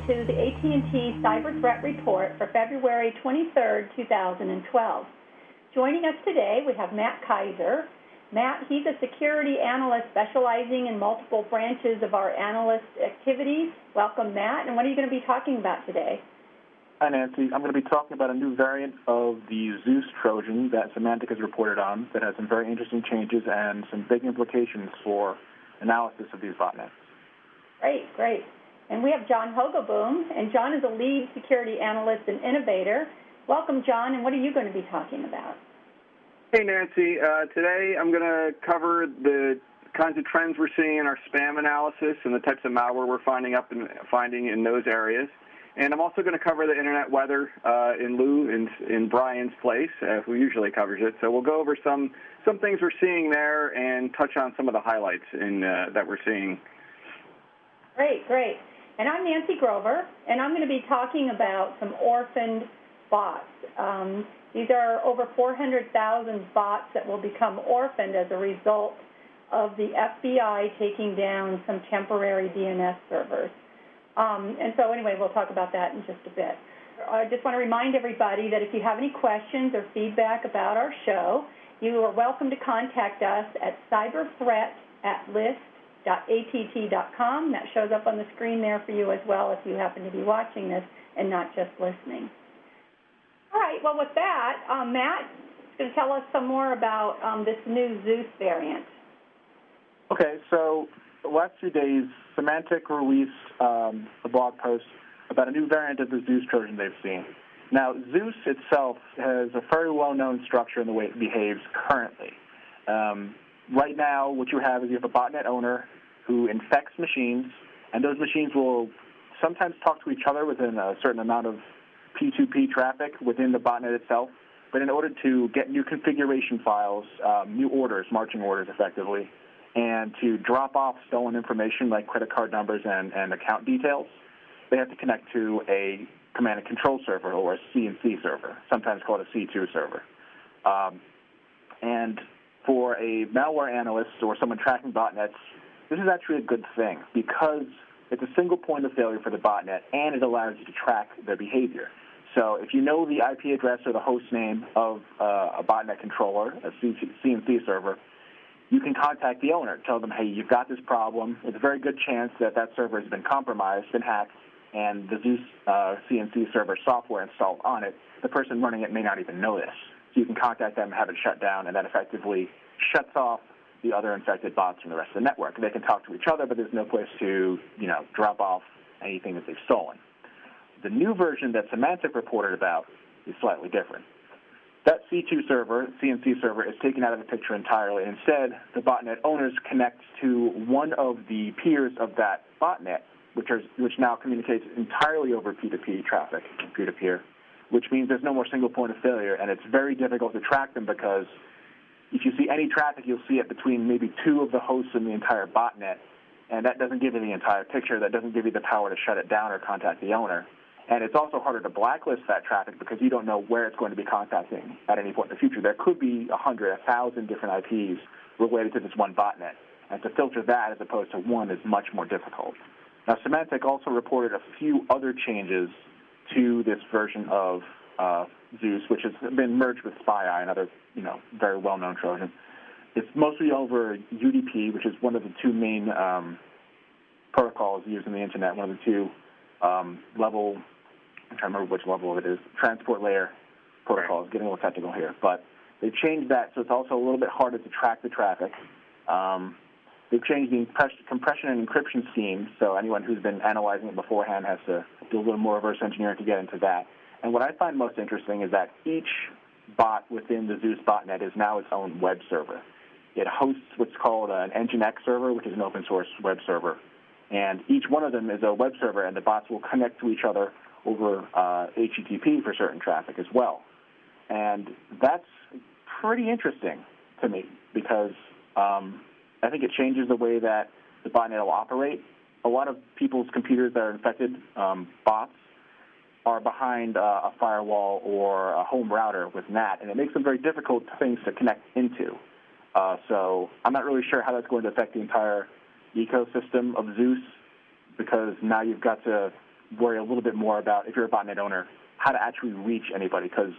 to the AT&T CyberThreat Report for February 23, 2012. Joining us today, we have Matt Keyser. Matt, he's a security analyst specializing in multiple branches of our analyst activities. Welcome, Matt. And what are you going to be talking about today? Hi, Nancy. I'm going to be talking about a new variant of the Zeus Trojan that Symantec has reported on that has some very interesting changes and some big implications for analysis of these botnets. Great, great. And we have John Hogoboom, and John is a lead security analyst and innovator. Welcome, John, and what are you going to be talking about? Hey, Nancy. Today I'm going to cover the kinds of trends we're seeing in our spam analysis and the types of malware we're finding in those areas. And I'm also going to cover the internet weather in Brian's place, who usually covers it. So we'll go over some things we're seeing there and touch on some of the highlights that we're seeing. Great, great. And I'm Nancy Grover, and I'm going to be talking about some orphaned bots. These are over 400,000 bots that will become orphaned as a result of the FBI taking down some temporary DNS servers. And so anyway, we'll talk about that in just a bit. I just want to remind everybody that if you have any questions or feedback about our show, you are welcome to contact us at cyberthreat@list.att.com. That shows up on the screen there for you as well if you happen to be watching this and not just listening. All right, well, with that, Matt is going to tell us some more about this new Zeus variant. Okay, so the last few days, Symantec released a blog post about a new variant of the Zeus Trojan they've seen. Now, Zeus itself has a very well-known structure in the way it behaves currently. Right now, what you have is you have a botnet owner who infects machines, and those machines will sometimes talk to each other within a certain amount of P2P traffic within the botnet itself. But in order to get new configuration files, new orders, marching orders effectively, and to drop off stolen information like credit card numbers and account details, they have to connect to a command and control server or a CNC server, sometimes called a C2 server. And for a malware analyst or someone tracking botnets, this is actually a good thing because it's a single point of failure for the botnet and it allows you to track their behavior. So if you know the IP address or the host name of a botnet controller, a CNC server, you can contact the owner, tell them, hey, you've got this problem. There's a very good chance that that server has been compromised, been hacked, and the Zeus CNC server software installed on it, the person running it may not even know this. So you can contact them, have it shut down, and that effectively shuts off the other infected bots from the rest of the network. They can talk to each other, but there's no place to, drop off anything that they've stolen. The new version that Symantec reported about is slightly different. That C2 server, CNC server, is taken out of the picture entirely. Instead, the botnet owners connect to one of the peers of that botnet, which now communicates entirely over P2P traffic, peer-to-peer, which means there's no more single point of failure, and it's very difficult to track them because if you see any traffic, you'll see it between maybe two of the hosts in the entire botnet, and that doesn't give you the entire picture. That doesn't give you the power to shut it down or contact the owner. And it's also harder to blacklist that traffic because you don't know where it's going to be contacting at any point in the future. There could be 100, 1,000 different IPs related to this one botnet. And to filter that as opposed to one is much more difficult. Now, Symantec also reported a few other changes to this version of Zeus, which has been merged with SpyEye, another very well-known Trojan. It's mostly over UDP, which is one of the two main protocols used in the Internet, one of the two level, I'm trying to remember which level it is, transport layer protocols, getting a little technical here. But they've changed that so it's also a little bit harder to track the traffic. They've changed the compression and encryption scheme, so anyone who's been analyzing it beforehand has to do a little more reverse engineering to get into that. And what I find most interesting is that each bot within the Zeus botnet is now its own web server. It hosts what's called an Nginx server, which is an open source web server. And each one of them is a web server, and the bots will connect to each other over HTTP for certain traffic as well. And that's pretty interesting to me because I think it changes the way that the botnet will operate. A lot of people's computers that are infected, bots, are behind a firewall or a home router with NAT, and it makes them very difficult things to connect into. So I'm not really sure how that's going to affect the entire ecosystem of Zeus because now you've got to worry a little bit more about, if you're a botnet owner, how to actually reach anybody, because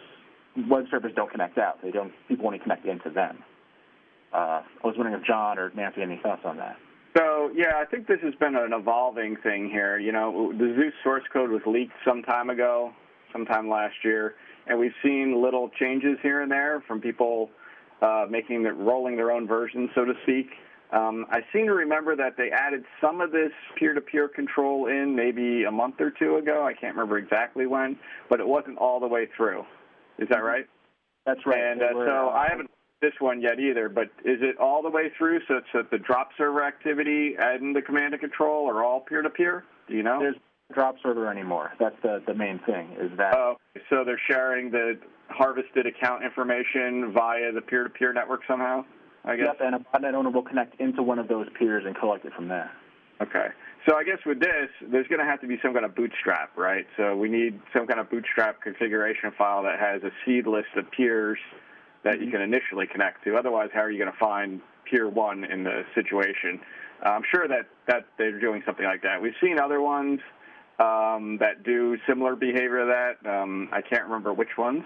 web servers don't connect out. People only connect into them. I was wondering if John or Nancy had any thoughts on that. So, yeah, I think this has been an evolving thing here. You know, the Zeus source code was leaked some time ago, sometime last year, and we've seen little changes here and there from people rolling their own version, so to speak. I seem to remember that they added some of this peer-to-peer control in maybe a month or two ago. I can't remember exactly when, but it wasn't all the way through. Is that right? That's right. And so I haven't this one yet either, but is it all the way through such that the drop server activity and the command and control are all peer-to-peer? Do you know? There's no drop server anymore. That's the main thing, is that. Oh, so they're sharing the harvested account information via the peer-to-peer network somehow, I guess? Yep, and a botnet owner will connect into one of those peers and collect it from there. Okay. So I guess with this, there's going to have to be some kind of bootstrap, right? So we need some kind of bootstrap configuration file that has a seed list of peers that you can initially connect to. Otherwise, how are you going to find peer one in the situation? I'm sure that they're doing something like that. We've seen other ones that do similar behavior to that. I can't remember which ones,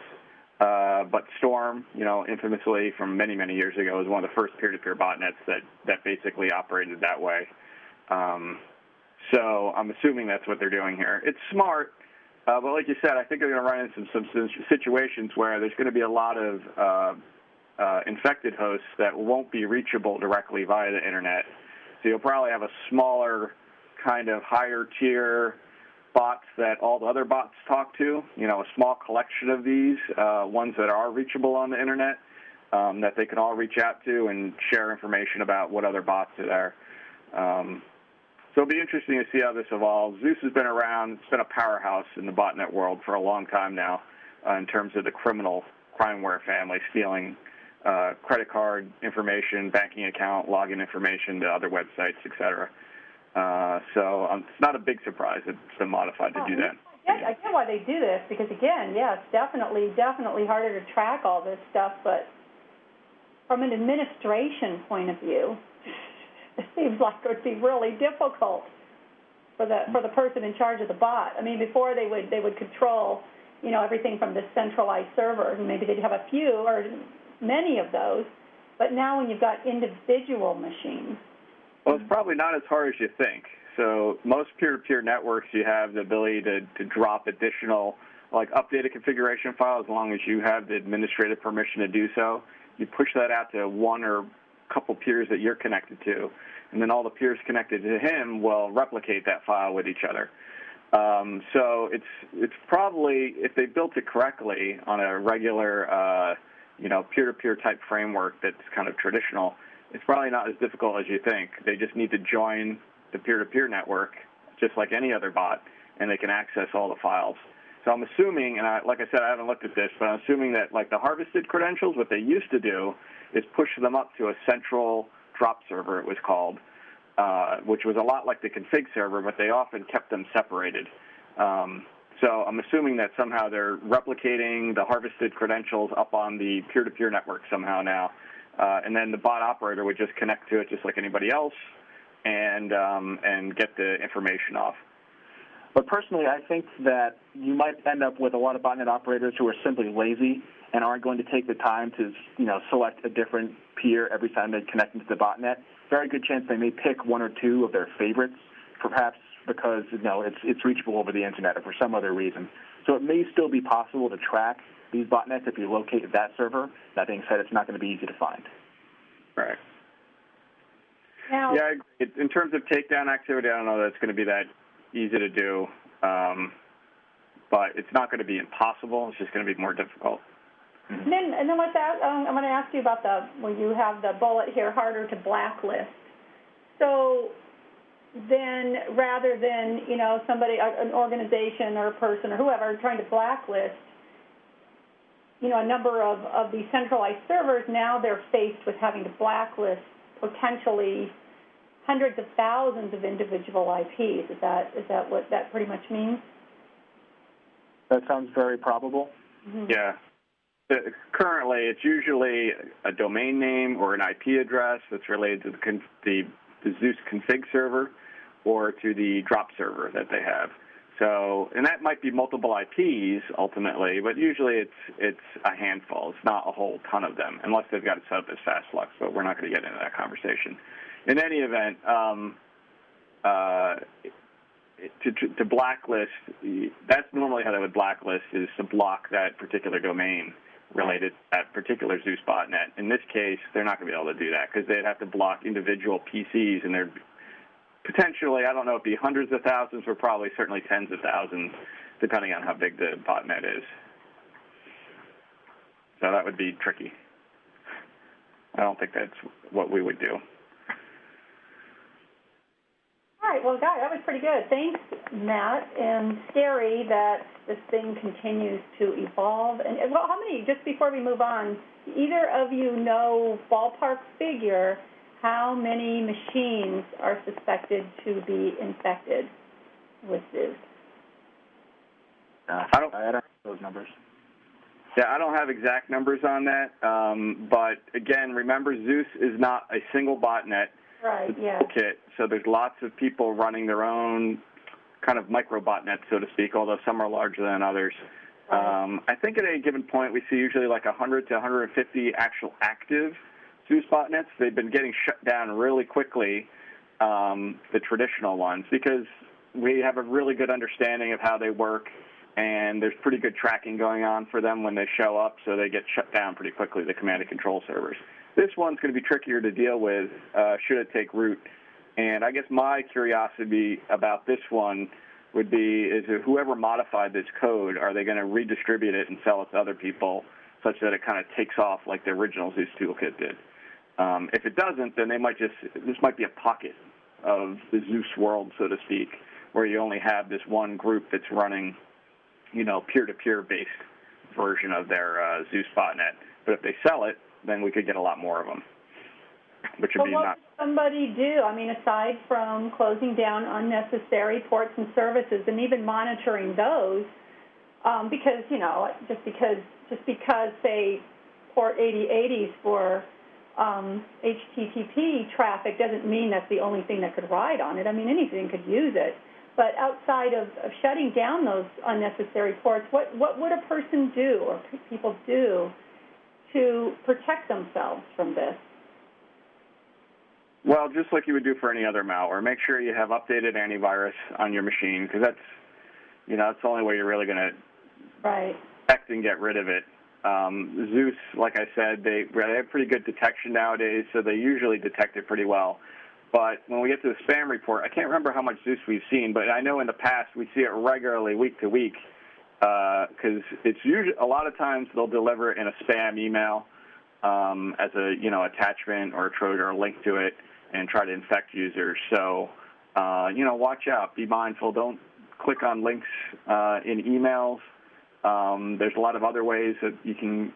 but Storm, infamously from many, many years ago, was one of the first peer-to-peer botnets that basically operated that way. So I'm assuming that's what they're doing here. It's smart. But like you said, I think they're going to run into some situations where there's going to be a lot of infected hosts that won't be reachable directly via the Internet. So you'll probably have a smaller kind of higher tier bots that all the other bots talk to, a small collection of these, ones that are reachable on the Internet, that they can all reach out to and share information about what other bots are there. So it'll be interesting to see how this evolves. Zeus has been around. It's been a powerhouse in the botnet world for a long time now in terms of the criminal crimeware family, stealing credit card information, banking account, login information to other websites, et cetera. So it's not a big surprise it's been modified to do that. Yeah, I get why they do this because, again, yeah, it's definitely harder to track all this stuff, but from an administration point of view, it seems like it would be really difficult for the person in charge of the bot. I mean, before they would control, everything from the centralized server, and maybe they'd have a few or many of those. But now when you've got individual machines, well, it's probably not as hard as you think. So most peer-to-peer networks, you have the ability to drop additional, updated configuration files as long as you have the administrative permission to do so. You push that out to one or couple peers that you're connected to, and then all the peers connected to him will replicate that file with each other. So it's probably, if they built it correctly on a regular, peer-to-peer type framework that's kind of traditional, it's probably not as difficult as you think. They just need to join the peer-to-peer network, just like any other bot, and they can access all the files. So I'm assuming, and like I said, I haven't looked at this, but I'm assuming that the harvested credentials, what they used to do is push them up to a central drop server, it was called, which was a lot like the config server, but they often kept them separated. So I'm assuming that somehow they're replicating the harvested credentials up on the peer-to-peer network somehow now, and then the bot operator would just connect to it just like anybody else and get the information off. But personally, I think that you might end up with a lot of botnet operators who are simply lazy and aren't going to take the time to, select a different peer every time they connect into the botnet. Very good chance they may pick one or two of their favorites, perhaps because, it's reachable over the Internet or for some other reason. So it may still be possible to track these botnets if you locate that server. That being said, it's not going to be easy to find. Right. Now, yeah, in terms of takedown activity, I don't know that it's going to be that easy to do, but it's not going to be impossible. It's just going to be more difficult. And then let's ask, I'm going to ask you about when you have the bullet here, harder to blacklist. So then rather than, somebody, an organization or a person or whoever trying to blacklist, a number of these centralized servers, now they're faced with having to blacklist potentially hundreds of thousands of individual IPs. Is that what that pretty much means? That sounds very probable. Mm-hmm. Yeah. Currently, it's usually a domain name or an IP address that's related to the Zeus config server or to the drop server that they have. So, and that might be multiple IPs ultimately, but usually it's a handful. It's not a whole ton of them, unless they've got it set up as fast flux, but we're not going to get into that conversation. In any event, to blacklist, that's normally how they would blacklist, is to block that particular domain related to that particular Zeus botnet. In this case, they're not going to be able to do that because they'd have to block individual PCs, and they're potentially, I don't know if it'd be hundreds of thousands, or probably certainly tens of thousands, depending on how big the botnet is. So that would be tricky. I don't think that's what we would do. All right, well, Guy, that was pretty good. Thanks, Matt. And scary that this thing continues to evolve. And, well, how many, just before we move on, either of you know ballpark figure how many machines are suspected to be infected with Zeus? I don't have those numbers. Yeah, I don't have exact numbers on that. But, again, remember, Zeus is not a single botnet. Right, yeah. Kit. So there's lots of people running their own kind of micro botnets, so to speak, although some are larger than others. Right. I think at any given point we see usually like 100 to 150 actual active Zeus botnets. They've been getting shut down really quickly, the traditional ones, because we have a really good understanding of how they work, and there's pretty good tracking going on for them when they show up, so they get shut down pretty quickly, the command and control servers. This one's going to be trickier to deal with should it take root. And I guess my curiosity about this one would be, is whoever modified this code, are they going to redistribute it and sell it to other people such that it kind of takes off like the original Zeus toolkit did? If it doesn't, then this might be a pocket of the Zeus world, so to speak, where you only have this one group that's running, peer-to-peer based version of their Zeus botnet. But if they sell it, then we could get a lot more of them, which would be not. What would somebody do? I mean, aside from closing down unnecessary ports and services and even monitoring those, because just because say port 8080s for HTTP traffic doesn't mean that's the only thing that could ride on it. I mean, anything could use it. But outside of shutting down those unnecessary ports, what would a person do or people do to protect themselves from this? Well, just like you would do for any other malware, make sure you have updated antivirus on your machine, because that's the only way you're really going to detect and get rid of it. Zeus, like I said, they have pretty good detection nowadays, so they usually detect it pretty well. But when we get to the spam report, I can't remember how much Zeus we've seen, but I know in the past we see it regularly, week to week, because it's usually a lot of times they'll deliver it in a spam email as a attachment or a Trojan or a link to it, and try to infect users. So watch out, be mindful. Don't click on links in emails. There's a lot of other ways that you can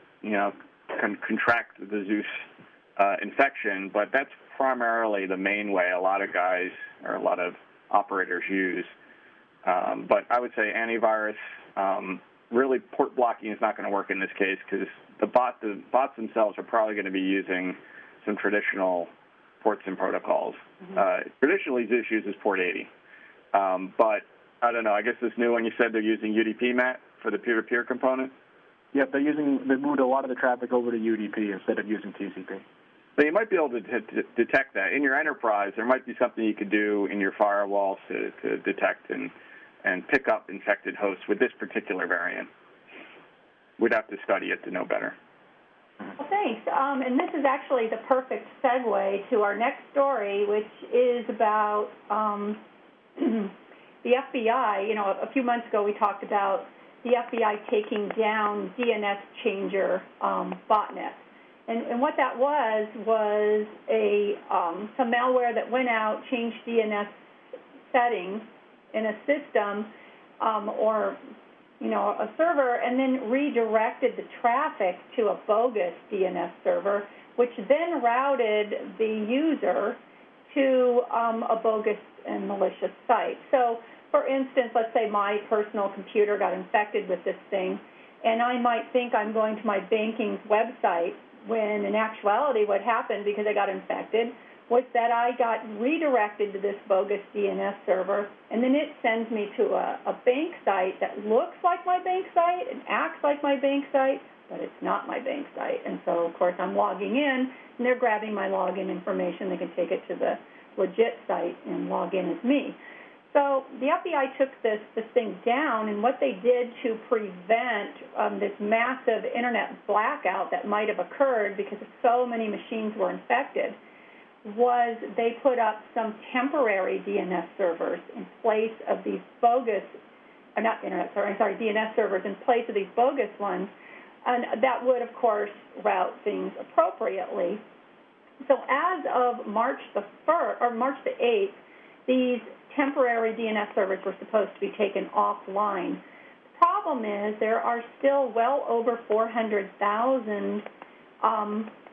contract the Zeus infection, but that's primarily the main way a lot of guys or a lot of operators use. But I would say antivirus. Really, port blocking is not going to work in this case, because the bots themselves are probably going to be using some traditional ports and protocols. Mm-hmm. Traditionally, Zeus uses port 80. But I don't know. I guess this new one, you said they're using UDP, Matt, for the peer-to-peer component? Yep, they moved a lot of the traffic over to UDP instead of using TCP. So you might be able to detect that. In your enterprise, there might be something you could do in your firewalls to detect and pick up infected hosts with this particular variant. We'd have to study it to know better. Well, thanks. And this is actually the perfect segue to our next story, which is about the FBI. A few months ago we talked about the FBI taking down DNSChanger botnet. And what that was some malware that went out, changed DNS settings in a system or a server, and then redirected the traffic to a bogus DNS server, which then routed the user to a bogus and malicious site. So, for instance, let's say my personal computer got infected with this thing, and I might think I'm going to my banking's website, when in actuality what happened, because I got infected, was that I got redirected to this bogus DNS server, and then it sends me to a bank site that looks like my bank site and acts like my bank site, but it's not my bank site. And so, of course, I'm logging in, and they're grabbing my login information. They can take it to the legit site and log in as me. So the FBI took this thing down, and what they did to prevent this massive Internet blackout that might have occurred because so many machines were infected was they put up some temporary DNS servers in place of these bogus, DNS servers in place of these bogus ones, and that would, of course, route things appropriately. So as of March the 8th, these temporary DNS servers were supposed to be taken offline. The problem is there are still well over 400,000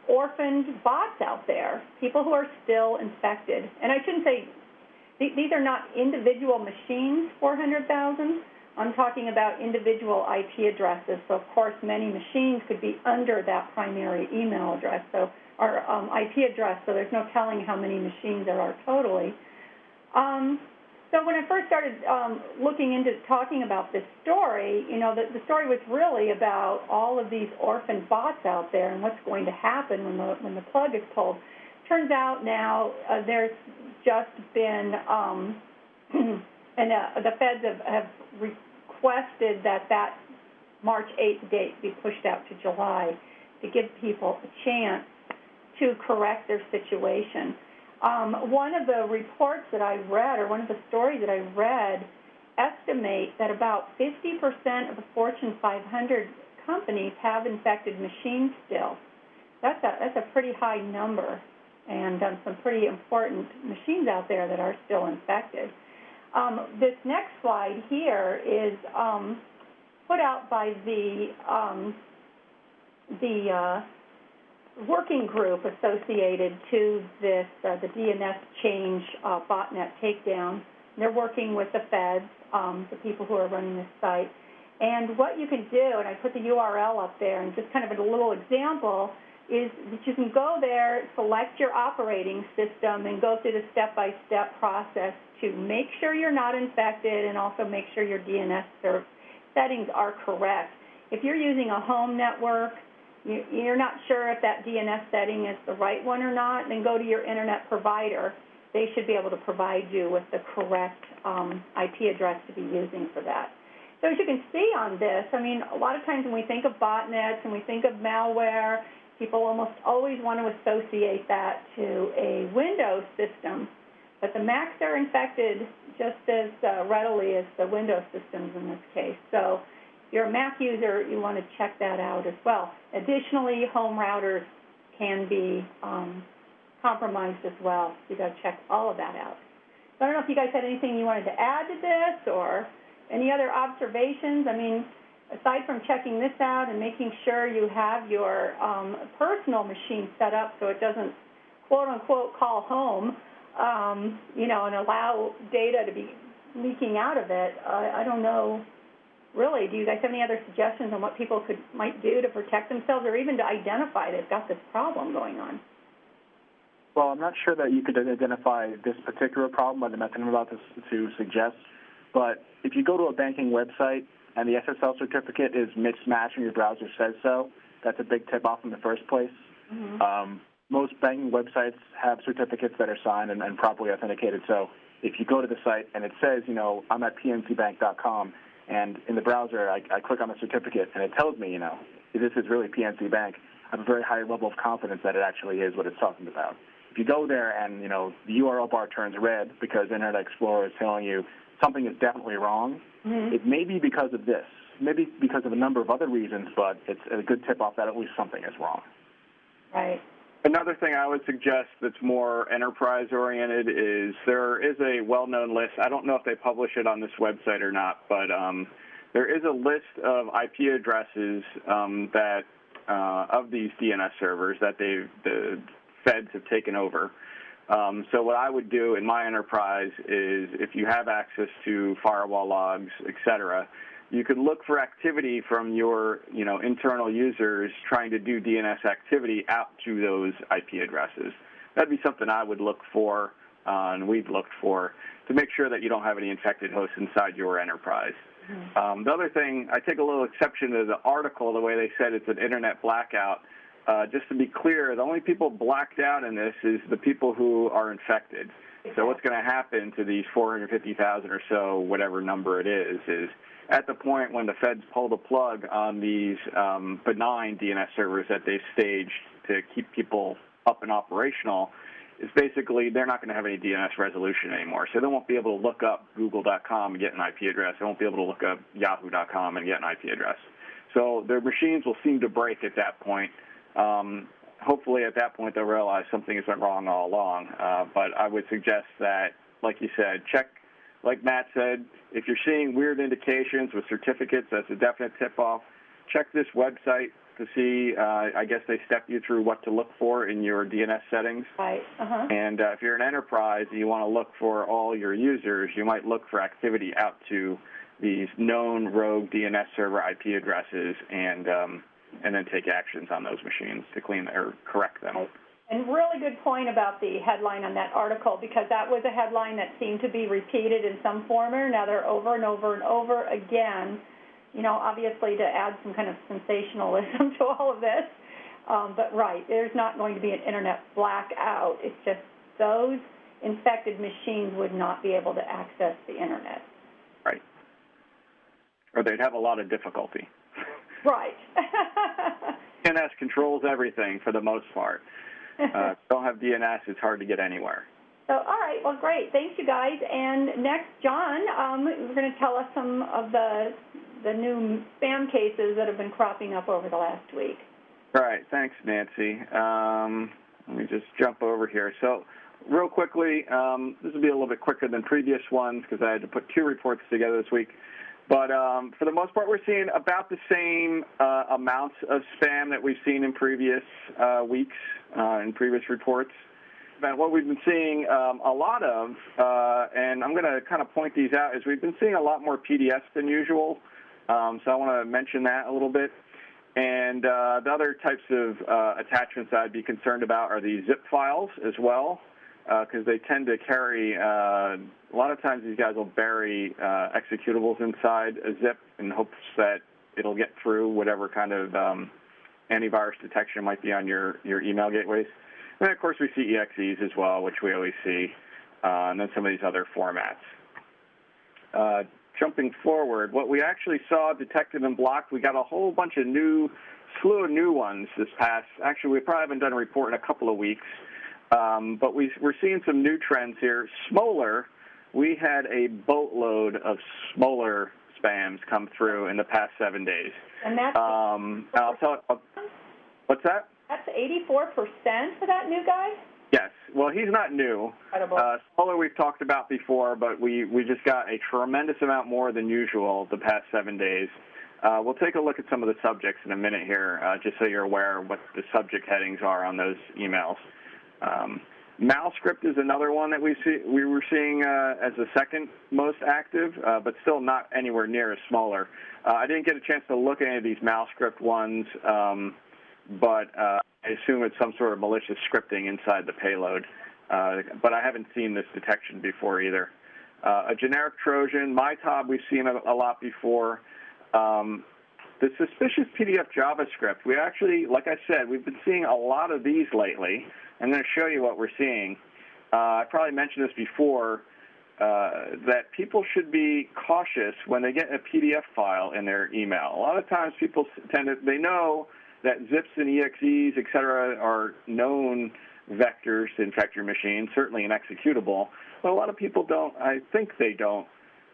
orphaned bots out there, people who are still infected. And I shouldn't say these are not individual machines, 400,000. I'm talking about individual IP addresses. So, of course, many machines could be under that primary email address, or IP address, so there's no telling how many machines there are totally. So when I first started looking into talking about this story, the story was really about all of these orphaned bots out there and what's going to happen when the plug is pulled. Turns out now there's just been, and the feds have requested that March 8th date be pushed out to July to give people a chance to correct their situation. One of the reports that I read, or one of the stories that I read, estimate that about 50% of the Fortune 500 companies have infected machines still. That's a pretty high number, and some pretty important machines out there that are still infected. This next slide here is put out by the working group associated to this, the DNSChanger botnet takedown. They're working with the feds, the people who are running this site. And what you can do, and I put the URL up there, and just kind of a little example, is that you can go there, select your operating system, and go through the step-by-step process to make sure you're not infected and also make sure your DNS settings are correct. If you're using a home network, you're not sure if that DNS setting is the right one or not, then go to your internet provider. They should be able to provide you with the correct IP address to be using for that. So as you can see on this, I mean, a lot of times when we think of botnets and we think of malware, people almost always want to associate that to a Windows system. But the Macs are infected just as readily as the Windows systems in this case. So if you're a Mac user, you want to check that out as well. Additionally, home routers can be compromised as well. So you've got to check all of that out. So I don't know if you guys had anything you wanted to add to this or any other observations. I mean, aside from checking this out and making sure you have your personal machine set up so it doesn't, quote-unquote, call home, and allow data to be leaking out of it, I don't know, really. Do you guys have any other suggestions on what people might do to protect themselves or even to identify they've got this problem going on? Well, I'm not sure that you could identify this particular problem by the method I'm about to suggest, but if you go to a banking website and the SSL certificate is mismatched and your browser says so, that's a big tip-off in the first place. Mm-hmm. Most banking websites have certificates that are signed and properly authenticated. So if you go to the site and it says, I'm at pncbank.com, and in the browser I click on the certificate and it tells me, this is really PNC Bank, I have a very high level of confidence that it actually is what it's talking about. If you go there and, the URL bar turns red because Internet Explorer is telling you something is definitely wrong, mm-hmm. It may be because of this, maybe because of a number of other reasons, but it's a good tip-off that at least something is wrong. Right. Another thing I would suggest that's more enterprise-oriented is there is a well-known list. I don't know if they publish it on this website or not, but there is a list of IP addresses of these DNS servers that the feds have taken over. So what I would do in my enterprise is if you have access to firewall logs, et cetera, you could look for activity from your internal users trying to do DNS activity out to those IP addresses. that'd be something I would look for, and we've looked for, to make sure that you don't have any infected hosts inside your enterprise. The other thing, I take a little exception to the article, the way they said it's an internet blackout. Just to be clear, the only people blacked out in this is the people who are infected. So what's going to happen to these 450,000 or so, whatever number it is at the point when the feds pull the plug on these benign DNS servers that they've staged to keep people up and operational, is basically they're not going to have any DNS resolution anymore. So they won't be able to look up google.com and get an IP address. They won't be able to look up yahoo.com and get an IP address. So their machines will seem to break at that point. Hopefully at that point they'll realize something has been wrong all along. But I would suggest that, like you said, check, like Matt said, if you're seeing weird indications with certificates, that's a definite tip-off. Check this website to see, I guess they step you through what to look for in your DNS settings. Right. And if you're an enterprise and you want to look for all your users, you might look for activity out to these known rogue DNS server IP addresses and then take actions on those machines to clean or correct them. Right. And really good point about the headline on that article, because that was a headline that seemed to be repeated in some form or another over and over and over again, obviously to add some kind of sensationalism to all of this. But right, there's not going to be an internet blackout. It's just those infected machines would not be able to access the internet. Right. Or they'd have a lot of difficulty. Right. DNS controls everything for the most part. Don't have DNS, it's hard to get anywhere. So, all right, well, great. Thanks, you guys. And next, John, you're going to tell us some of the new spam cases that have been cropping up over the last week. All right, thanks, Nancy. Let me just jump over here. So, real quickly, this will be a little bit quicker than previous ones because I had to put 2 reports together this week. But for the most part, we're seeing about the same amounts of spam that we've seen in previous weeks, in previous reports. And what we've been seeing a lot of, and I'm going to kind of point these out, is we've been seeing a lot more PDFs than usual. So I want to mention that a little bit. And the other types of attachments I'd be concerned about are the zip files as well, because they tend to carry, a lot of times these guys will bury executables inside a zip in hopes that it'll get through whatever kind of antivirus detection might be on your email gateways. And, of course, we see EXEs as well, which we always see, and then some of these other formats. Jumping forward, what we actually saw detected and blocked, we got a whole bunch of slew of new ones this past. Actually, we probably haven't done a report in a couple of weeks. But we're seeing some new trends here. Smoller, we had a boatload of Smoller spams come through in the past 7 days. And that's I'll tell you, what's that? That's 84% for that new guy? Yes. Well, he's not new. Smoller we've talked about before, but we just got a tremendous amount more than usual the past 7 days. We'll take a look at some of the subjects in a minute here, just so you're aware of what the subject headings are on those emails. Malscript is another one that we were seeing as the second most active, but still not anywhere near as smaller. I didn't get a chance to look at any of these Malscript ones, but I assume it's some sort of malicious scripting inside the payload. But I haven't seen this detection before either. A generic Trojan, MyTob, we've seen a lot before. The suspicious PDF JavaScript, we actually, like I said, we've been seeing a lot of these lately. I'm going to show you what we're seeing. I probably mentioned this before, that people should be cautious when they get a PDF file in their email. A lot of times people they know that zips and EXEs, et cetera, are known vectors to infect your machine, certainly an executable, but a lot of people don't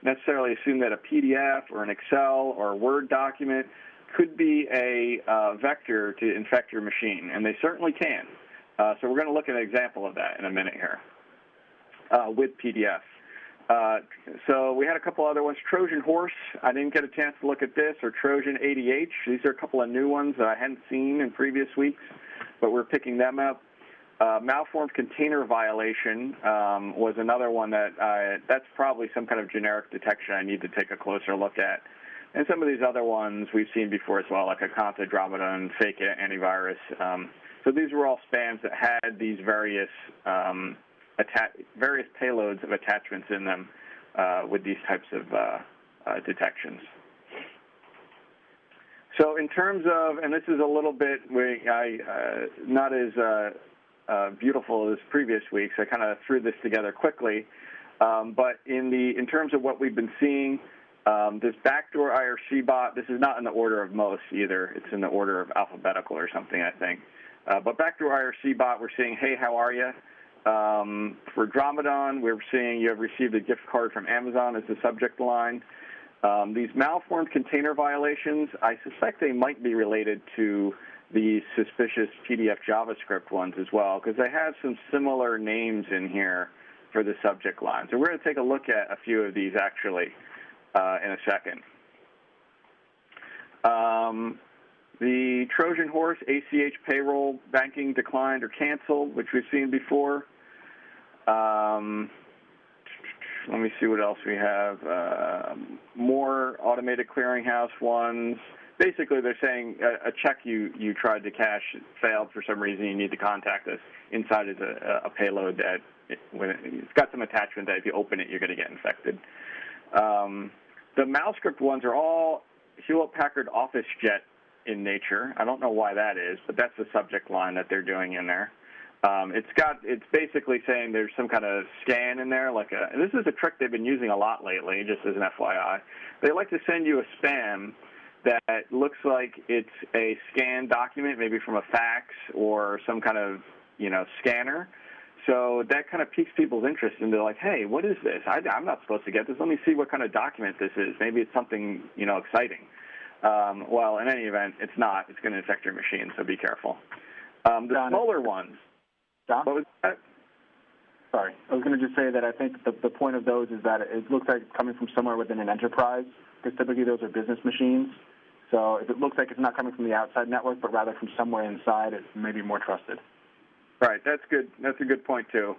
necessarily assume that a PDF or an Excel or a Word document could be a vector to infect your machine, and they certainly can. So we're going to look at an example of that in a minute here with PDF. So we had a couple other ones. Trojan Horse, I didn't get a chance to look at this, or Trojan ADH. These are a couple of new ones that I hadn't seen in previous weeks, but we're picking them up. Malformed container violation was another one that's probably some kind of generic detection I need to take a closer look at. And some of these other ones we've seen before as well, like Akanta, Dromedon, fake antivirus. So these were all spams that had these various payloads of attachments in them with these types of detections. So in terms of, and this is a little bit not as beautiful as previous weeks, I kind of threw this together quickly. But in terms of what we've been seeing, this backdoor IRC bot, this is not in the order of most either. It's in the order of alphabetical or something, I think. But backdoor IRC bot, we're seeing, hey, how are you? For Dromedon, we're seeing you have received a gift card from Amazon as the subject line. These malformed container violations, I suspect they might be related to the suspicious PDF JavaScript ones as well, because they have some similar names in here for the subject line. So we're going to take a look at a few of these actually in a second. The Trojan horse, ACH payroll banking declined or canceled, which we've seen before. Let me see what else we have. More automated clearinghouse ones. Basically, they're saying a check you tried to cash failed for some reason. You need to contact us. Inside is a payload that it's got some attachment that if you open it, you're going to get infected. The malscript ones are all Hewlett-Packard OfficeJet in nature. I don't know why that is, but that's the subject line that they're doing in there. It's basically saying there's some kind of scan in there, and this is a trick they've been using a lot lately, just as an FYI. They like to send you a spam that looks like it's a scanned document, maybe from a fax or some kind of, scanner. So that kind of piques people's interest, and they're like, hey, what is this? I'm not supposed to get this. Let me see what kind of document this is. Maybe it's something, exciting. Well, in any event, it's not. It's going to infect your machine, so be careful. The smaller ones. John? What was that? Sorry. I was going to just say that I think the point of those is that it looks like it's coming from somewhere within an enterprise, because typically those are business machines. So if it looks like it's not coming from the outside network, but rather from somewhere inside, it's maybe more trusted. Right. That's good. That's a good point, too,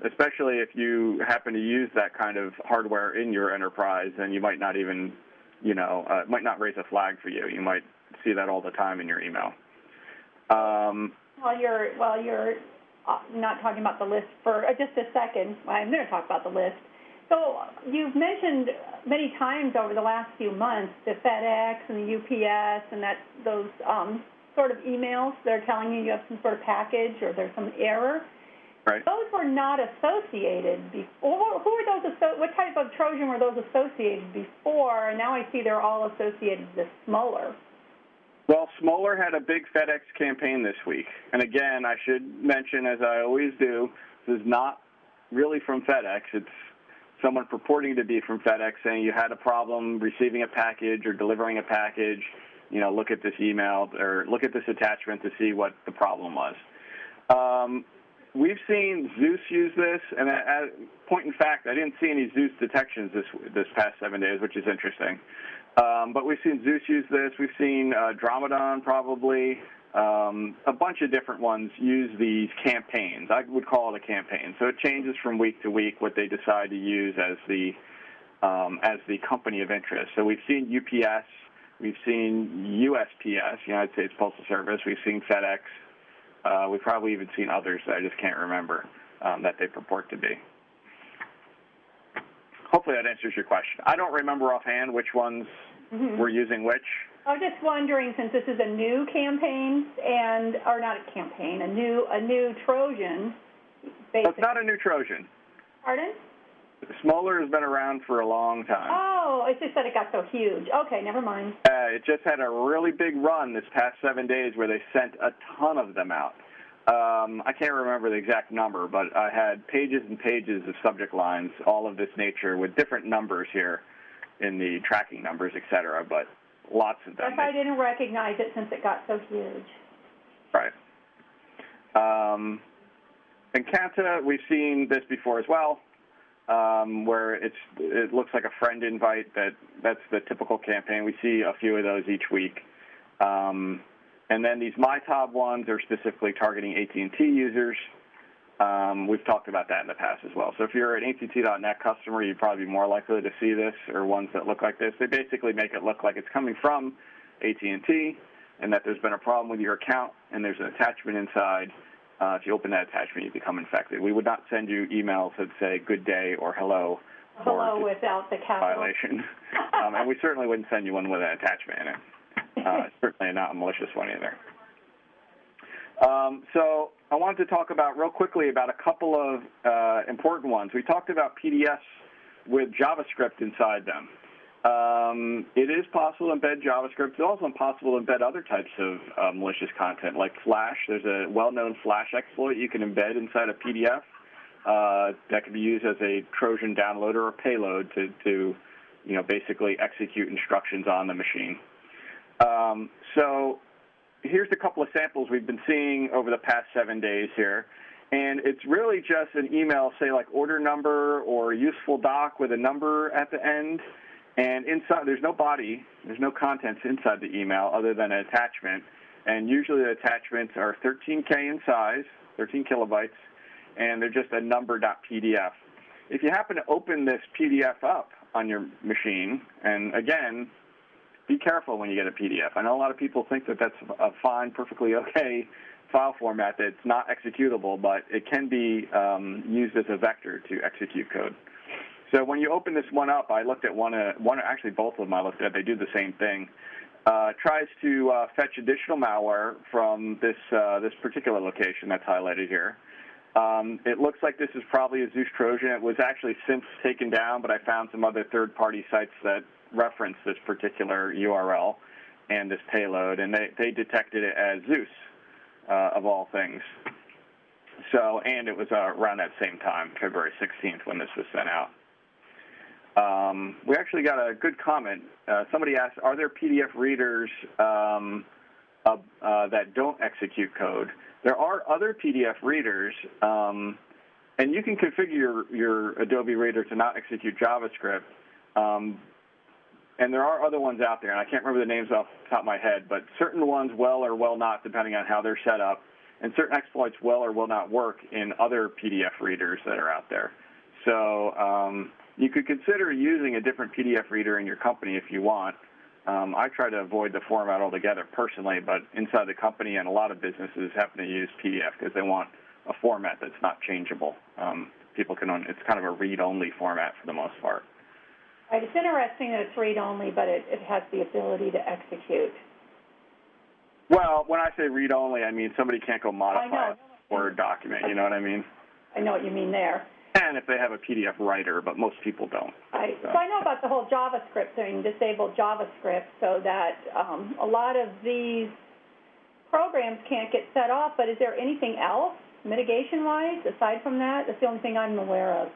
especially if you happen to use that kind of hardware in your enterprise, then you might not even, it might not raise a flag for you. You might see that all the time in your email. While you're not talking about the list for just a second, I'm going to talk about the list. So you've mentioned many times over the last few months the FedEx and the UPS and those sort of emails. They're telling you have some sort of package or there's some error. Right. Those were not associated before. Who are those? What type of Trojan were those associated before? And now I see they're all associated with Smoller. Well, Smoller had a big FedEx campaign this week. And again, I should mention, as I always do, this is not really from FedEx. It's someone purporting to be from FedEx saying you had a problem receiving a package or delivering a package. Look at this email or look at this attachment to see what the problem was. We've seen Zeus use this, and point in fact, I didn't see any Zeus detections this past 7 days, which is interesting. But we've seen Zeus use this. We've seen Dromedon probably. A bunch of different ones use these campaigns. I would call it a campaign. So it changes from week to week what they decide to use as the company of interest. So we've seen UPS. We've seen USPS, United States Postal Service. We've seen FedEx. We've probably even seen others that I just can't remember that they purport to be. Hopefully that answers your question. I don't remember offhand which ones were using which. I was just wondering, since this is a new campaign or not a campaign, a new Trojan. Well, it's not a new Trojan. Pardon? Smoller has been around for a long time. Oh, it's just that it got so huge. Okay, never mind. It just had a really big run this past 7 days where they sent a ton of them out. I can't remember the exact number, but I had pages and pages of subject lines, all of this nature, with different numbers here in the tracking numbers, et cetera, but lots of them. Guess I didn't recognize it since it got so huge. Right. In Kanta, we've seen this before as well, where it looks like a friend invite. That's the typical campaign. We see a few of those each week. And then these MyTab ones are specifically targeting AT&T users. We've talked about that in the past as well. So if you're an AT&T.net customer, you'd probably be more likely to see this, or ones that look like this. They basically make it look like it's coming from AT&T and that there's been a problem with your account and there's an attachment inside. If you open that attachment, you become infected. We would not send you emails that say good day or hello. Hello without the capital. Violation. And we certainly wouldn't send you one with an attachment in it. Certainly not a malicious one either. So I wanted to talk about real quickly about a couple of important ones. We talked about PDFs with JavaScript inside them. It is possible to embed JavaScript. It's also possible to embed other types of malicious content, like Flash. There's a well-known Flash exploit you can embed inside a PDF that can be used as a Trojan downloader or payload to basically execute instructions on the machine. So here's a couple of samples we've been seeing over the past 7 days here. And it's really just an email, say like order number or useful doc with a number at the end. And inside, there's no body, there's no contents inside the email other than an attachment. And usually the attachments are 13K in size, 13 kilobytes, and they're just a number.pdf. If you happen to open this PDF up on your machine, and again, be careful when you get a PDF. I know a lot of people think that that's a fine, perfectly okay file format that's not executable, but it can be used as a vector to execute code. So when you open this one up, I looked at one, actually both of them I looked at. They do the same thing. Tries to fetch additional malware from this particular location that's highlighted here. It looks like this is probably a Zeus Trojan. It was actually since taken down, but I found some other third-party sites that reference this particular URL and this payload, and they detected it as Zeus, of all things. So, and it was around that same time, February 16th, when this was sent out. We actually got a good comment. Somebody asked, are there PDF readers that don't execute code? There are other PDF readers, and you can configure your Adobe Reader to not execute JavaScript. And there are other ones out there, and I can't remember the names off the top of my head, but certain ones will or will not, depending on how they're set up, and certain exploits will or will not work in other PDF readers that are out there. So you could consider using a different PDF reader in your company if you want. I try to avoid the format altogether personally, but inside the company and a lot of businesses happen to use PDF because they want a format that's not changeable. People can, it's kind of a read-only format for the most part. Right, it's interesting that it's read-only, but it has the ability to execute. Well, when I say read-only, I mean somebody can't go modify a Word document, you know what I mean? I know what you mean there. And if they have a PDF writer, but most people don't. Right. So I know about the whole JavaScript thing, disable JavaScript, so that a lot of these programs can't get set off, but is there anything else, mitigation-wise, aside from that? That's the only thing I'm aware of.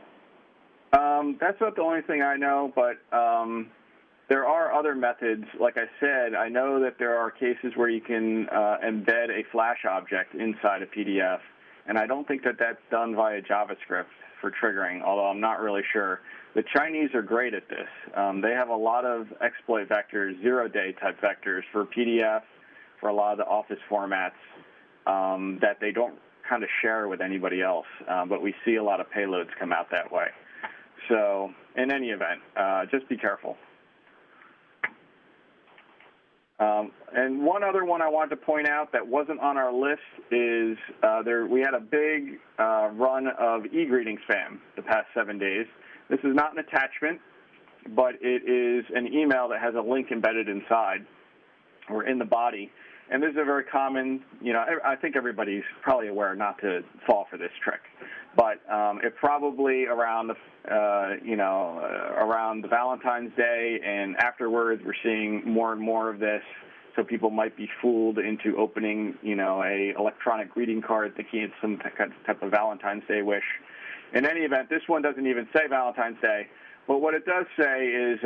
That's not the only thing I know, but there are other methods. Like I said, I know that there are cases where you can embed a Flash object inside a PDF, and I don't think that that's done via JavaScript for triggering, although I'm not really sure. The Chinese are great at this. They have a lot of exploit vectors, zero-day type vectors for PDF, for a lot of the Office formats that they don't kind of share with anybody else, but we see a lot of payloads come out that way. So in any event, just be careful. And one other one I wanted to point out that wasn't on our list is we had a big run of e-greeting spam the past 7 days. This is not an attachment, but it is an email that has a link embedded inside or in the body. And this is a very common, I think everybody's probably aware not to fall for this trick. But it probably around around the Valentine's Day and afterwards, we're seeing more and more of this. So people might be fooled into opening, a electronic greeting card thinking it's some type of Valentine's Day wish. In any event, this one doesn't even say Valentine's Day. But what it does say is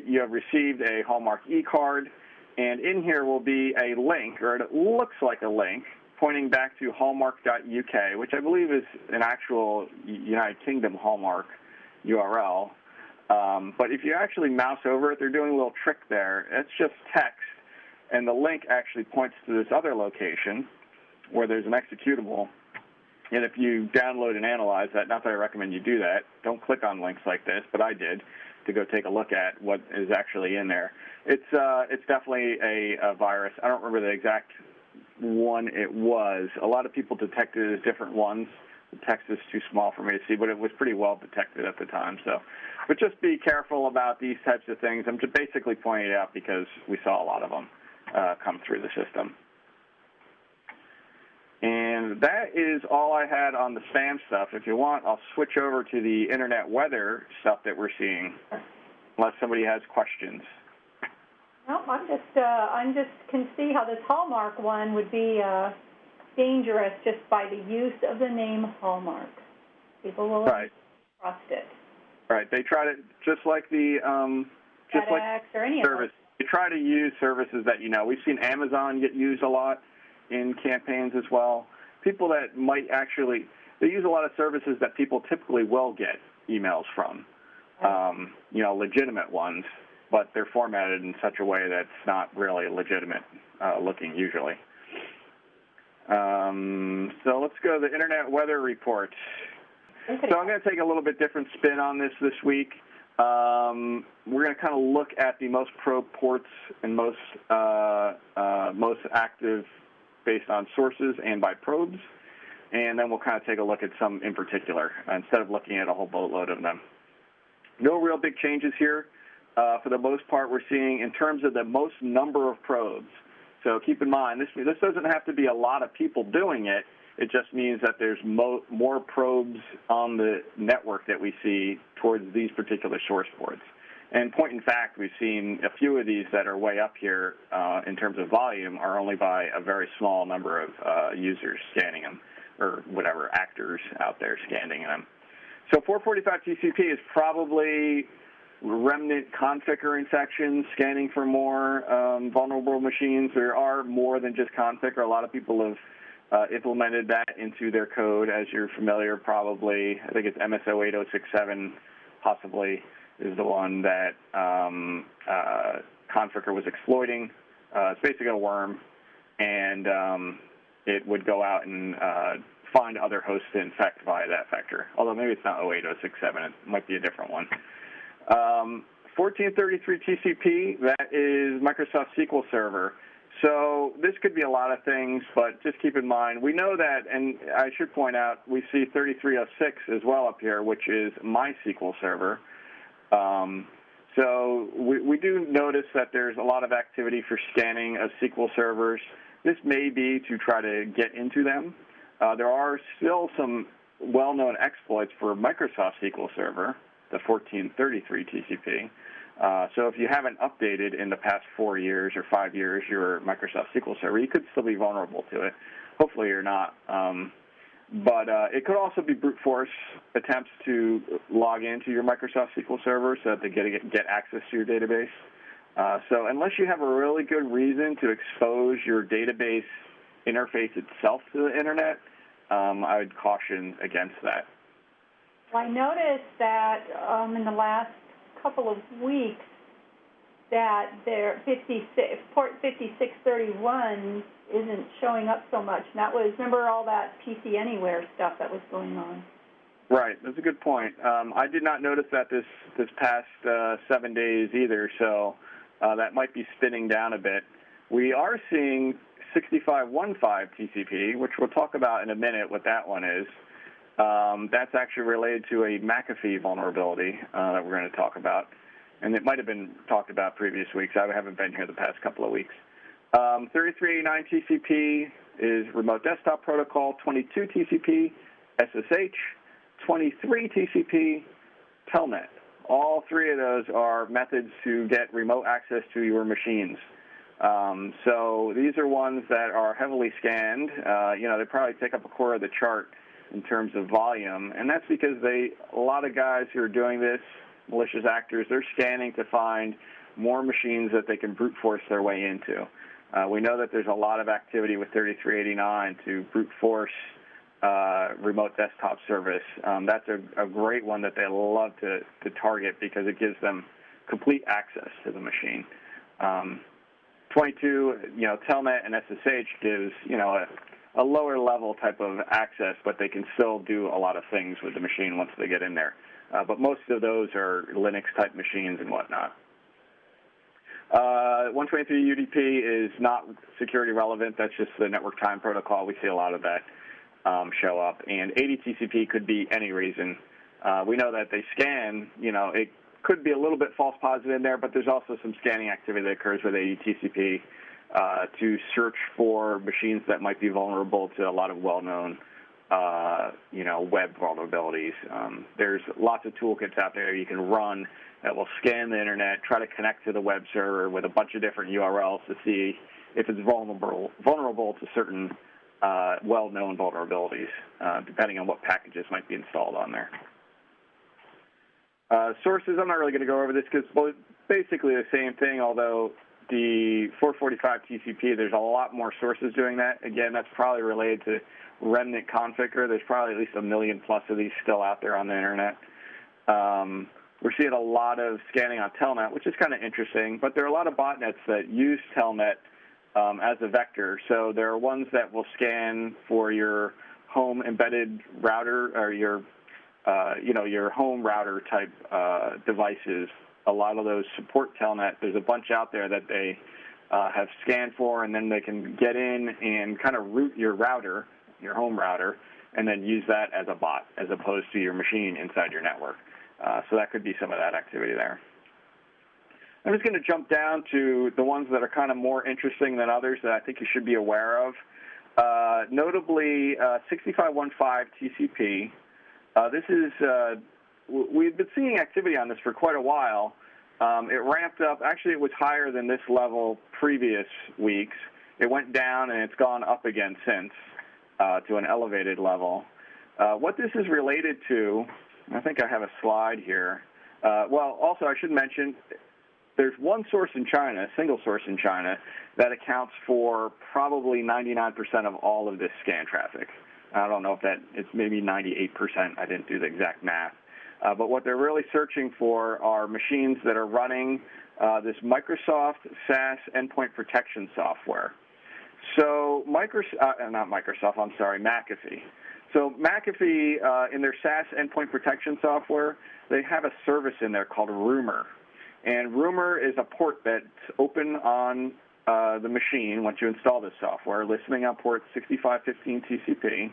you have received a Hallmark e-card, and in here will be a link, or it looks like a link, pointing back to hallmark.uk, which I believe is an actual United Kingdom Hallmark URL. But if you actually mouse over it, they're doing a little trick there. It's just text, and the link actually points to this other location where there's an executable. And if you download and analyze that, not that I recommend you do that, don't click on links like this, but I did to go take a look at what is actually in there. It's definitely a virus. I don't remember the exact one it was. A lot of people detected it as different ones. The text is too small for me to see, but it was pretty well detected at the time. So, but just be careful about these types of things. I'm just basically pointing it out because we saw a lot of them come through the system. And that is all I had on the spam stuff. If you want, I'll switch over to the internet weather stuff that we're seeing, unless somebody has questions. No, I'm just can see how this Hallmark one would be dangerous just by the use of the name Hallmark. People will trust it. Right. They try to, just like the just FedEx like or any service. They try to use services that we've seen Amazon get used a lot in campaigns as well. People that might actually, they use a lot of services that people typically will get emails from, legitimate ones, but they're formatted in such a way that's not really legitimate looking usually. So let's go to the Internet Weather Report. So I'm going to take a little bit different spin on this week. We're going to kind of look at the most probe ports and most active based on sources and by probes, and then we'll kind of take a look at some in particular instead of looking at a whole boatload of them. No real big changes here. For the most part, we're seeing in terms of the most number of probes. So keep in mind, this doesn't have to be a lot of people doing it. It just means that there's more probes on the network that we see towards these particular source ports. And point in fact, we've seen a few of these that are way up here in terms of volume are only by a very small number of users scanning them, or whatever, actors out there scanning them. So 445 TCP is probably remnant configure infections, scanning for more vulnerable machines. There are more than just configure. A lot of people have implemented that into their code, as you're familiar probably. I think it's MSO 8067 possibly is the one that configure was exploiting. It's basically a worm, and it would go out and find other hosts to infect via that vector. Although maybe it's not 08067, it might be a different one. 1433 TCP, that is Microsoft SQL Server. So this could be a lot of things, but just keep in mind, we know that, and I should point out, we see 3306 as well up here, which is MySQL Server. So we do notice that there's a lot of activity for scanning of SQL servers. This may be to try to get into them. There are still some well-known exploits for Microsoft SQL Server, the 1433 TCP. So if you haven't updated in the past 4 years or 5 years your Microsoft SQL Server, you could still be vulnerable to it. Hopefully you're not. But it could also be brute force attempts to log into your Microsoft SQL Server so that they get access to your database. So unless you have a really good reason to expose your database interface itself to the Internet, I would caution against that. Well, I noticed that in the last couple of weeks that their port 5631 isn't showing up so much. And that was, remember all that PC Anywhere stuff that was going on? Right, that's a good point. I did not notice that this past 7 days either, so that might be spinning down a bit. We are seeing 6515 TCP, which we'll talk about in a minute what that one is. That's actually related to a McAfee vulnerability that we're going to talk about. And it might have been talked about previous weeks. I haven't been here the past couple of weeks. 3389 TCP is Remote Desktop Protocol, 22 TCP, SSH, 23 TCP, Telnet. All three of those are methods to get remote access to your machines. So these are ones that are heavily scanned. They probably take up a quarter of the chart in terms of volume, and that's because a lot of guys who are doing this, malicious actors, they're scanning to find more machines that they can brute force their way into. We know that there's a lot of activity with 3389 to brute force remote desktop service. That's a great one that they love to target because it gives them complete access to the machine. 22, Telnet and SSH gives, a a lower level type of access, but they can still do a lot of things with the machine once they get in there. But most of those are Linux-type machines and whatnot. 123 UDP is not security relevant. That's just the network time protocol. We see a lot of that show up. And 80 TCP could be any reason. We know that they scan, it could be a little bit false positive in there, but there's also some scanning activity that occurs with 80 TCP to search for machines that might be vulnerable to a lot of well-known, web vulnerabilities. There's lots of toolkits out there you can run that will scan the internet, try to connect to the web server with a bunch of different URLs to see if it's vulnerable to certain well-known vulnerabilities, depending on what packages might be installed on there. Sources, I'm not really going to go over this because basically the same thing, although the 445 TCP, there's a lot more sources doing that. Again, that's probably related to remnant configure. There's probably at least 1 million plus of these still out there on the internet. We're seeing a lot of scanning on Telnet, which is kind of interesting, but there are a lot of botnets that use Telnet as a vector. So there are ones that will scan for your home embedded router or your home router type devices. A lot of those support Telnet. There's a bunch out there that they have scanned for, and then they can get in and kind of route your router, your home router, and then use that as a bot as opposed to your machine inside your network. So that could be some of that activity there. I'm just going to jump down to the ones that are kind of more interesting than others that I think you should be aware of. Notably, 6515 TCP. This is, we've been seeing activity on this for quite a while. It ramped up. Actually, it was higher than this level previous weeks. It went down, and it's gone up again since to an elevated level. What this is related to, I think I have a slide here. Also, I should mention, there's one source in China, a single source in China, that accounts for probably 99% of all of this scan traffic. I don't know if it's maybe 98%. I didn't do the exact math. But what they're really searching for are machines that are running this Microsoft SaaS endpoint protection software. So McAfee. So McAfee, in their SaaS endpoint protection software, they have a service in there called Rumor. And Rumor is a port that's open on the machine once you install this software, listening on port 6515 TCP.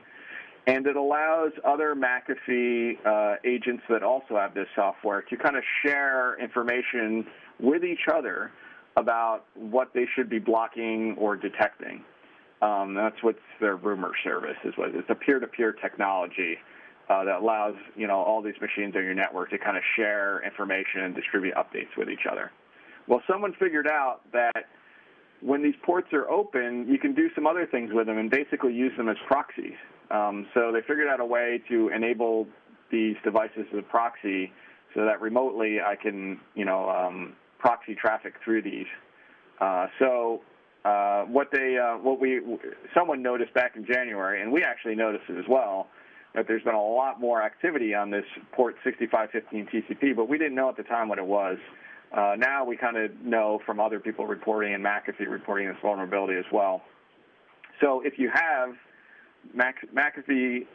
And it allows other McAfee agents that also have this software to kind of share information with each other about what they should be blocking or detecting. That's what's their Rumor service is. It's a peer-to-peer technology that allows all these machines on your network to kind of share information and distribute updates with each other. Well, someone figured out that when these ports are open, you can do some other things with them and basically use them as proxies. So they figured out a way to enable these devices as a proxy so that remotely I can, proxy traffic through these. Someone noticed back in January, and we actually noticed it as well, that there's been a lot more activity on this port 6515 TCP, but we didn't know at the time what it was. Now we kind of know from other people reporting and McAfee reporting this vulnerability as well. So if you have McAfee,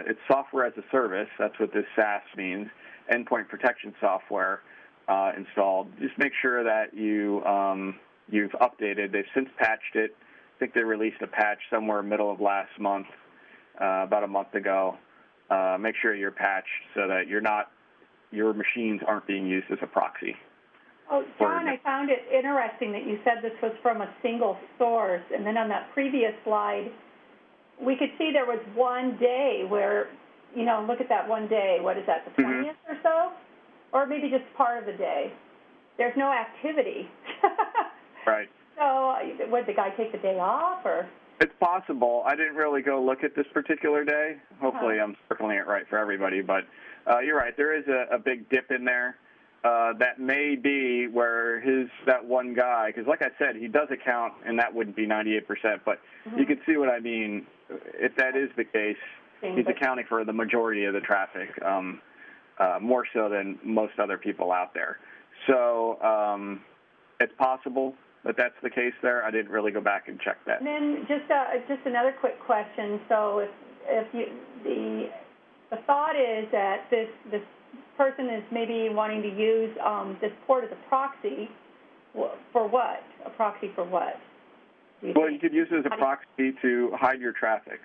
it's software as a service, that's what this SaaS means, endpoint protection software installed, just make sure that you've updated. They've since patched it. I think they released a patch somewhere middle of last month, about a month ago. Make sure you're patched so that your machines aren't being used as a proxy. Oh, John, I found it interesting that you said this was from a single source, and then on that previous slide, we could see there was one day where, look at that one day. What is that, the 20th or so? Or maybe just part of the day. There's no activity. Right. So would the guy take the day off, or? It's possible. I didn't really go look at this particular day. Hopefully I'm circling it right for everybody. But you're right. There is a big dip in there. That may be where that one guy, because like I said, he does account, and that wouldn't be 98%, but you can see what I mean. If that is the case, he's accounting for the majority of the traffic, more so than most other people out there. So it's possible. that that's the case there. I didn't really go back and check that. And then just another quick question. So if the thought is that this person is maybe wanting to use this port as a proxy, for what? A proxy for what? Well, you could use it as a proxy to hide your traffic.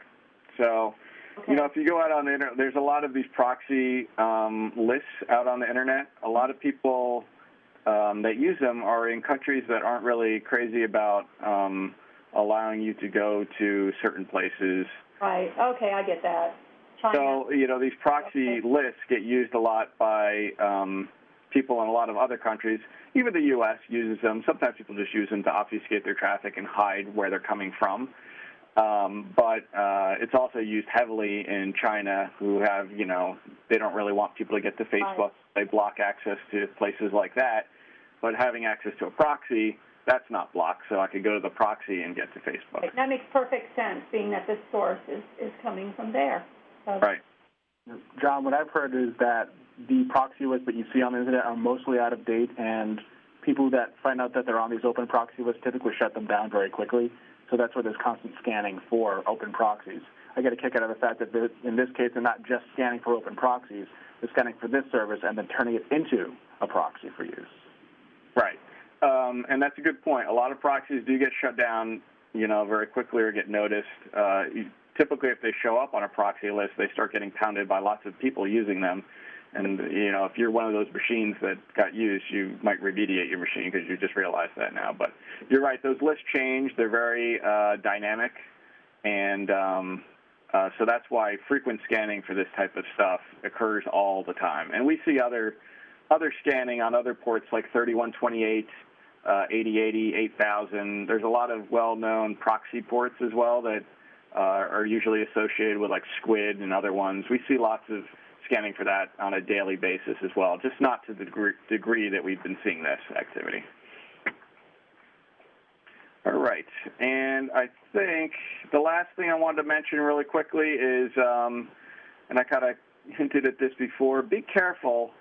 So, okay. You know, if you go out on the internet, there's a lot of these proxy lists out on the internet. A lot of people that use them are in countries that aren't really crazy about allowing you to go to certain places. Right. Okay, I get that. China. So, you know, these proxy lists get used a lot by people in a lot of other countries. Even the U.S. uses them. Sometimes people just use them to obfuscate their traffic and hide where they're coming from. But it's also used heavily in China, who have, you know, they don't really want people to get to Facebook. Right. They block access to places like that. But having access to a proxy, that's not blocked, so I could go to the proxy and get to Facebook. Right. That makes perfect sense, being that this source is coming from there. So. Right. John, what I've heard is that the proxy lists that you see on the internet are mostly out of date, and people that find out that they're on these open proxy lists typically shut them down very quickly. So that's where there's constant scanning for open proxies. I get a kick out of the fact that in this case they're not just scanning for open proxies, they're scanning for this service and then turning it into a proxy for use. Right. And that's a good point. A lot of proxies do get shut down, you know, very quickly or get noticed. Typically, if they show up on a proxy list, they start getting pounded by lots of people using them. And, you know, if you're one of those machines that got used, you might remediate your machine because you just realized that now. But you're right. Those lists change. They're very dynamic. And so that's why frequent scanning for this type of stuff occurs all the time. And we see other scanning on other ports like 3128, 8080, 8000. There's a lot of well-known proxy ports as well that are usually associated with like Squid and other ones. We see lots of scanning for that on a daily basis as well, just not to the degree that we've been seeing this activity. All right, and I think the last thing I wanted to mention really quickly is, and I kind of hinted at this before, be careful.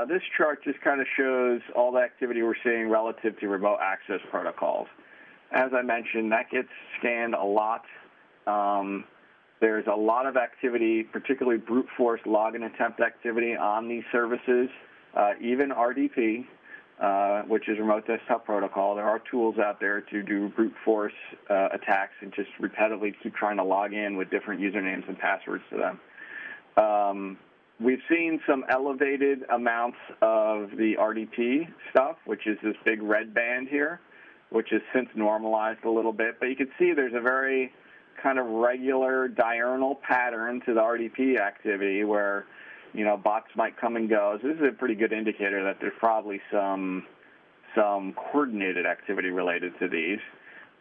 This chart just kind of shows all the activity we're seeing relative to remote access protocols. As I mentioned, that gets scanned a lot. There's a lot of activity, particularly brute force login attempt activity on these services, even RDP, which is Remote Desktop Protocol. There are tools out there to do brute force attacks and just repetitively keep trying to log in with different usernames and passwords to them. We've seen some elevated amounts of the RDP stuff, which is this big red band here, which has since normalized a little bit. But you can see there's a very kind of regular diurnal pattern to the RDP activity where, you know, bots might come and go. So this is a pretty good indicator that there's probably some coordinated activity related to these.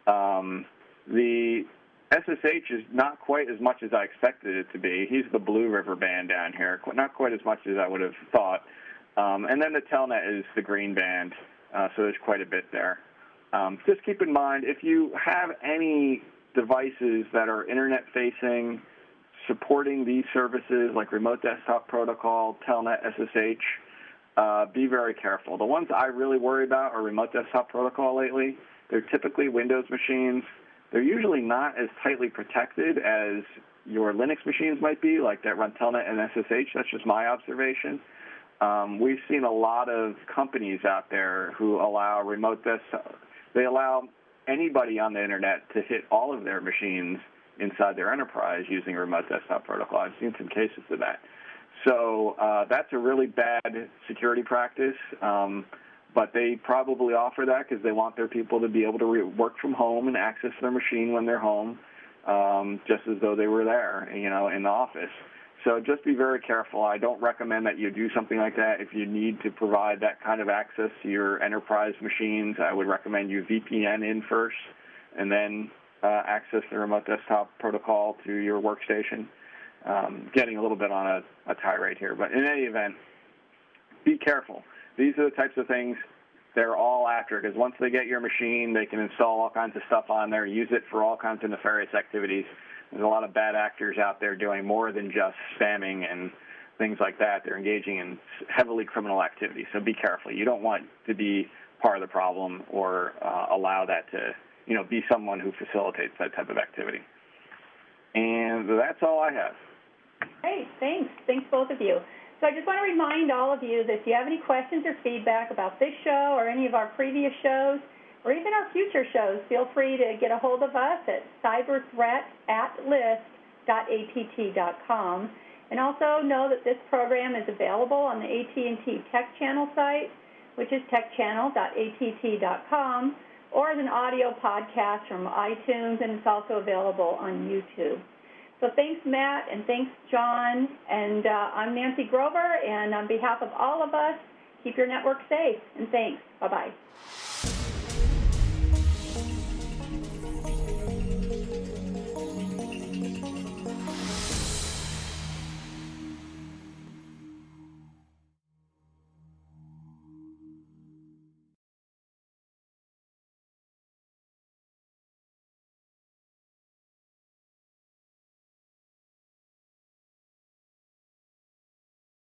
The SSH is not quite as much as I expected it to be. He's the blue river band down here, not quite as much as I would have thought. And then the telnet is the green band, so there's quite a bit there. Just keep in mind, if you have any devices that are internet-facing, supporting these services like Remote Desktop Protocol, Telnet, SSH, be very careful. The ones I really worry about are Remote Desktop Protocol lately. They're typically Windows machines. They're usually not as tightly protected as your Linux machines might be, like that run Telnet and SSH. That's just my observation. We've seen a lot of companies out there who allow remote desktop. They allow anybody on the internet to hit all of their machines inside their enterprise using Remote Desktop Protocol. I've seen some cases of that. So that's a really bad security practice, but they probably offer that because they want their people to be able to work from home and access their machine when they're home, just as though they were there, you know, in the office. So just be very careful. I don't recommend that you do something like that. If you need to provide that kind of access to your enterprise machines, I would recommend you VPN in first and then access the Remote Desktop Protocol to your workstation. Getting a little bit on a tirade here, but in any event, be careful. These are the types of things they're all after, because once they get your machine, they can install all kinds of stuff on there, use it for all kinds of nefarious activities. There's a lot of bad actors out there doing more than just spamming and things like that. They're engaging in heavily criminal activity, so be careful. You don't want to be part of the problem or allow that to, be someone who facilitates that type of activity. And that's all I have. Great, thanks. Thanks, both of you. So I just want to remind all of you that if you have any questions or feedback about this show or any of our previous shows, or even our future shows, feel free to get a hold of us at cyberthreat@list.att.com. And also know that this program is available on the AT&T Tech Channel site, which is techchannel.att.com, or as an audio podcast from iTunes, and it's also available on YouTube. So thanks, Matt, and thanks, John. And I'm Nancy Grover, and on behalf of all of us, keep your network safe, and thanks. Bye-bye.